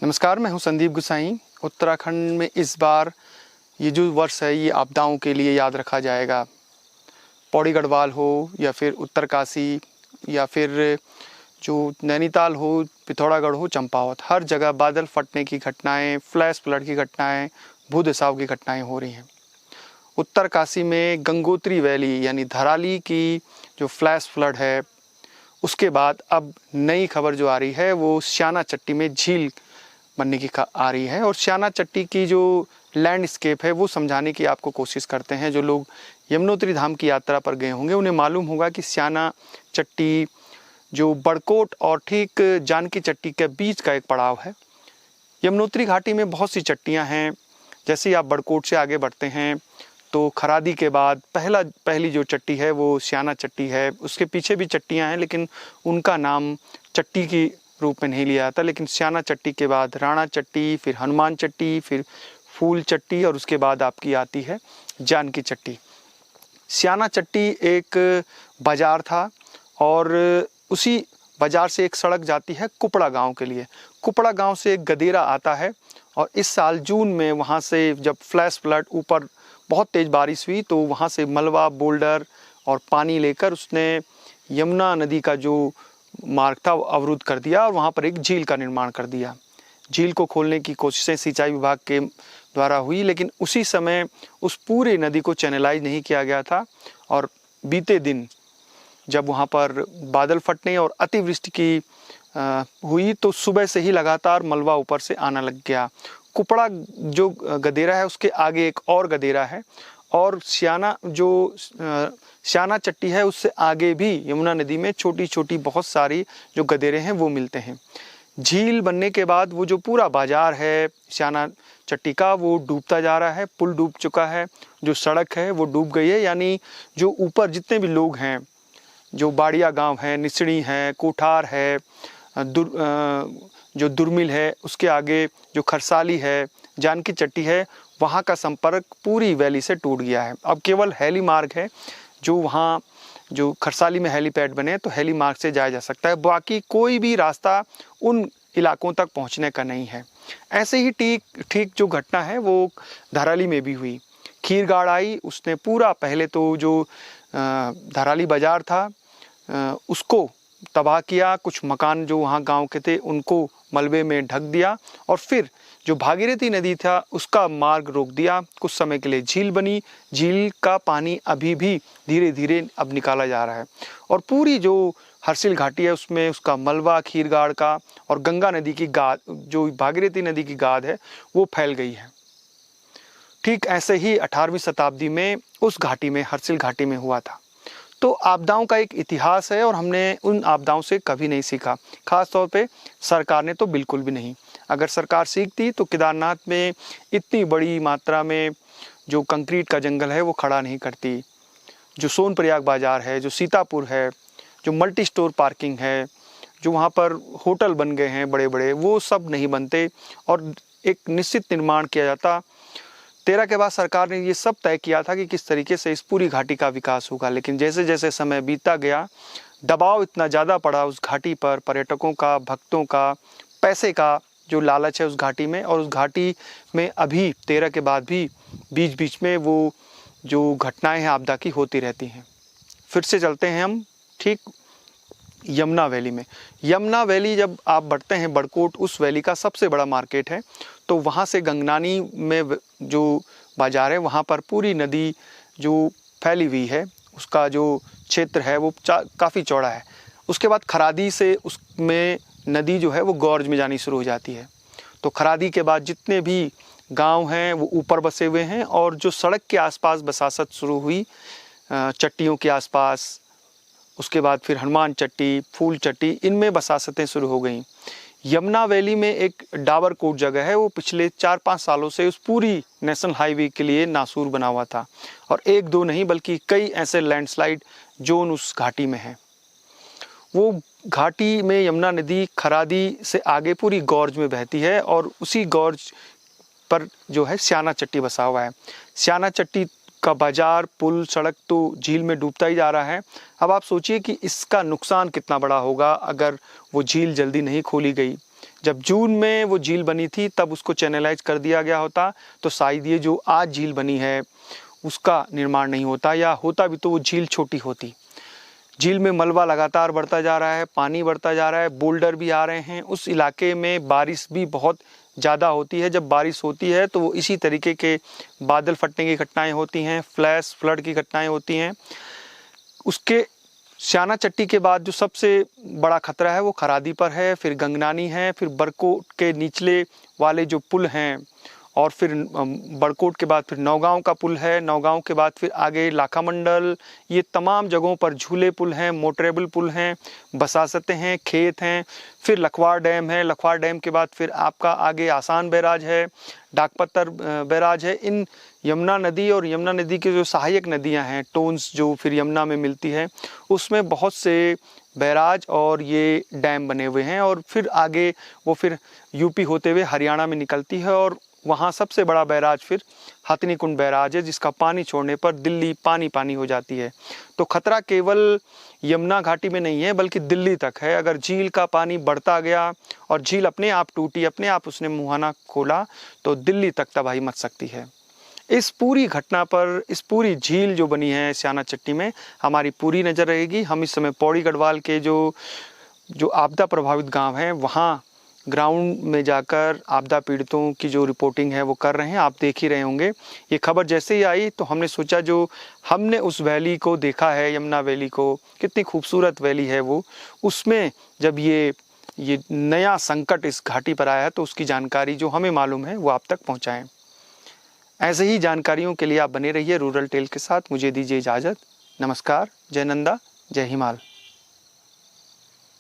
नमस्कार, मैं हूं संदीप गुसाई। उत्तराखंड में इस बार ये जो वर्ष है ये आपदाओं के लिए याद रखा जाएगा। पौड़ी गढ़वाल हो या फिर उत्तरकाशी या फिर जो नैनीताल हो, पिथौरागढ़ हो, चंपावत, हर जगह बादल फटने की घटनाएं, फ्लैश फ्लड की घटनाएं, भूदसाव की घटनाएं हो रही हैं। उत्तरकाशी में गंगोत्री वैली यानी धराली की जो फ्लैश फ्लड है, उसके बाद अब नई खबर जो आ रही है वो श्याना चट्टी में झील बनने की आ रही है। और श्याना चट्टी की जो लैंडस्केप है वो समझाने की आपको कोशिश करते हैं। जो लोग यमुनोत्री धाम की यात्रा पर गए होंगे उन्हें मालूम होगा कि श्याना चट्टी जो बड़कोट और ठीक जानकी चट्टी के बीच का एक पड़ाव है। यमुनोत्री घाटी में बहुत सी चट्टियाँ हैं। जैसे ही आप बड़कोट से आगे बढ़ते हैं तो खरादी के बाद पहली जो चट्टी है वो श्याना चट्टी है। उसके पीछे भी चट्टियाँ हैं लेकिन उनका नाम चट्टी की रूप में नहीं लिया जाता। लेकिन श्याना चट्टी के बाद राणा चट्टी, फिर हनुमान चट्टी, फिर फूल चट्टी और उसके बाद आपकी आती है जानकी चट्टी। श्याना चट्टी एक बाज़ार था और उसी बाज़ार से एक सड़क जाती है कुपड़ा गांव के लिए। कुपड़ा गांव से एक गदेरा आता है और इस साल जून में वहां से जब फ्लैश फ्लड, ऊपर बहुत तेज़ बारिश हुई तो वहाँ से मलबा, बोल्डर और पानी लेकर उसने यमुना नदी का जो मार्ग था वो अवरुद्ध कर दिया और वहाँ पर एक झील का निर्माण कर दिया। झील को खोलने की कोशिशें सिंचाई विभाग के द्वारा हुई, लेकिन उसी समय उस पूरे नदी को चैनलाइज नहीं किया गया था। और बीते दिन जब वहाँ पर बादल फटने और अतिवृष्टि की हुई तो सुबह से ही लगातार मलबा ऊपर से आना लग गया। कुपड़ा जो गदेरा है उसके आगे एक और गदेरा है और श्याना चट्टी है उससे आगे भी यमुना नदी में छोटी छोटी बहुत सारी जो गदेरे हैं वो मिलते हैं। झील बनने के बाद वो जो पूरा बाजार है श्याना चट्टी का वो डूबता जा रहा है। पुल डूब चुका है, जो सड़क है वो डूब गई है। यानी जो ऊपर जितने भी लोग हैं, जो बाड़िया गांव है, निसड़ी है, कोठार है, जो दुर्मिल है, उसके आगे जो खरसाली है, जानकी चट्टी है, वहाँ का संपर्क पूरी वैली से टूट गया है। अब केवल हेली मार्ग है, जो वहाँ जो खरसाली में हेलीपैड बने तो हेली मार्ग से जाया जा सकता है। बाकी कोई भी रास्ता उन इलाकों तक पहुँचने का नहीं है। ऐसे ही ठीक जो घटना है वो धराली में भी हुई। खीरगाड़ आई, उसने पूरा पहले तो जो धराली बाजार था उसको तबाह किया। कुछ मकान जो वहाँ गांव के थे उनको मलबे में ढक दिया और फिर जो भागीरथी नदी था उसका मार्ग रोक दिया। कुछ समय के लिए झील बनी। झील का पानी अभी भी धीरे धीरे अब निकाला जा रहा है और पूरी जो हर्षिल घाटी है उसमें उसका मलबा, खीरगाड़ का और गंगा नदी की गाद, जो भागीरथी नदी की गाद है वो फैल गई है। ठीक ऐसे ही 18वीं शताब्दी में उस घाटी में, हर्षिल घाटी में हुआ था। तो आपदाओं का एक इतिहास है और हमने उन आपदाओं से कभी नहीं सीखा। खास तौर पे सरकार ने तो बिल्कुल भी नहीं। अगर सरकार सीखती तो केदारनाथ में इतनी बड़ी मात्रा में जो कंक्रीट का जंगल है वो खड़ा नहीं करती। जो सोनप्रयाग बाज़ार है, जो सीतापुर है, जो मल्टी स्टोर पार्किंग है, जो वहाँ पर होटल बन गए हैं बड़े बड़े, वो सब नहीं बनते और एक निश्चित निर्माण किया जाता। 13 के बाद सरकार ने ये सब तय किया था कि किस तरीके से इस पूरी घाटी का विकास होगा। लेकिन जैसे जैसे समय बीतता गया, दबाव इतना ज़्यादा पड़ा उस घाटी पर, पर्यटकों का, भक्तों का, पैसे का जो लालच है उस घाटी में। और उस घाटी में अभी 13 के बाद भी बीच बीच में वो जो घटनाएं हैं आपदा की होती रहती हैं। फिर से चलते हैं हम ठीक यमुना वैली में। यमुना वैली जब आप बढ़ते हैं, बड़कोट उस वैली का सबसे बड़ा मार्केट है। तो वहाँ से गंगनानी में जो बाज़ार है वहाँ पर पूरी नदी जो फैली हुई है उसका जो क्षेत्र है वो काफ़ी चौड़ा है। उसके बाद खरादी से उसमें नदी जो है वो गौर्ज में जानी शुरू हो जाती है। तो खरादी के बाद जितने भी गांव हैं वो ऊपर बसे हुए हैं और जो सड़क के आसपास बसासत शुरू हुई चट्टियों के आसपास, उसके बाद फिर हनुमान चट्टी, फूल चट्टी, इनमें बसासतें शुरू हो गई। यमुना वैली में एक डाबरकोट जगह है, वो पिछले 4-5 सालों से उस पूरी नेशनल हाईवे के लिए नासूर बना हुआ था और एक दो नहीं बल्कि कई ऐसे लैंडस्लाइड जोन उस घाटी में हैं। वो घाटी में यमुना नदी खरादी से आगे पूरी गौर्ज में बहती है और उसी गौर्ज पर जो है श्याना चट्टी बसा हुआ है। श्याना चट्टी का बाजार, पुल, सड़क तो झील में डूबता ही जा रहा है। अब आप सोचिए कि इसका नुकसान कितना बड़ा होगा अगर वो झील जल्दी नहीं खोली गई। जब जून में वो झील बनी थी तब उसको चैनलाइज कर दिया गया होता तो शायद ये जो आज झील बनी है उसका निर्माण नहीं होता, या होता भी तो वो झील छोटी होती। झील में मलबा लगातार बढ़ता जा रहा है, पानी बढ़ता जा रहा है, बोल्डर भी आ रहे हैं। उस इलाके में बारिश भी बहुत ज़्यादा होती है। जब बारिश होती है तो वो इसी तरीके के बादल फटने की घटनाएं होती हैं, फ्लैश फ्लड की घटनाएं होती हैं। उसके स्याना चट्टी के बाद जो सबसे बड़ा खतरा है वो खरादी पर है, फिर गंगनानी है, फिर बरकोट के निचले वाले जो पुल हैं, और फिर बड़कोट के बाद फिर नौगांव का पुल है, नौगांव के बाद फिर आगे लाखा मंडल। ये तमाम जगहों पर झूले पुल हैं, मोटरेबल पुल हैं, बसासतें हैं, खेत हैं। फिर लखवाड़ डैम है, लखवाड़ डैम के बाद फिर आपका आगे आसान बैराज है, डाकपत्तर बैराज है। इन यमुना नदी और यमुना नदी की जो सहायक नदियां हैं, टोन्स जो फिर यमुना में मिलती है, उसमें बहुत से बैराज और ये डैम बने हुए हैं। और फिर आगे वो फिर यूपी होते हुए हरियाणा में निकलती है, और वहाँ सबसे बड़ा बैराज फिर हथनीकुंड बैराज है, जिसका पानी छोड़ने पर दिल्ली पानी पानी हो जाती है। तो खतरा केवल यमुना घाटी में नहीं है बल्कि दिल्ली तक है। अगर झील का पानी बढ़ता गया और झील अपने आप टूटी, अपने आप उसने मुहाना खोला, तो दिल्ली तक तबाही मच सकती है। इस पूरी घटना पर, इस पूरी झील जो बनी है स्याना चट्टी में, हमारी पूरी नज़र रहेगी। हम इस समय पौड़ी गढ़वाल के जो आपदा प्रभावित गांव हैं वहाँ ग्राउंड में जाकर आपदा पीड़ितों की जो रिपोर्टिंग है वो कर रहे हैं। आप देख ही रहे होंगे। ये खबर जैसे ही आई तो हमने सोचा, जो हमने उस वैली को देखा है, यमुना वैली को, कितनी खूबसूरत वैली है वो, उसमें जब ये नया संकट इस घाटी पर आया है तो उसकी जानकारी जो हमें मालूम है वो आप तक पहुँचाएँ। ऐसे ही जानकारियों के लिए आप बने रहिए रूरल टेल के साथ। मुझे दीजिए इजाज़त। नमस्कार। जय नंदा, जय हिमाल।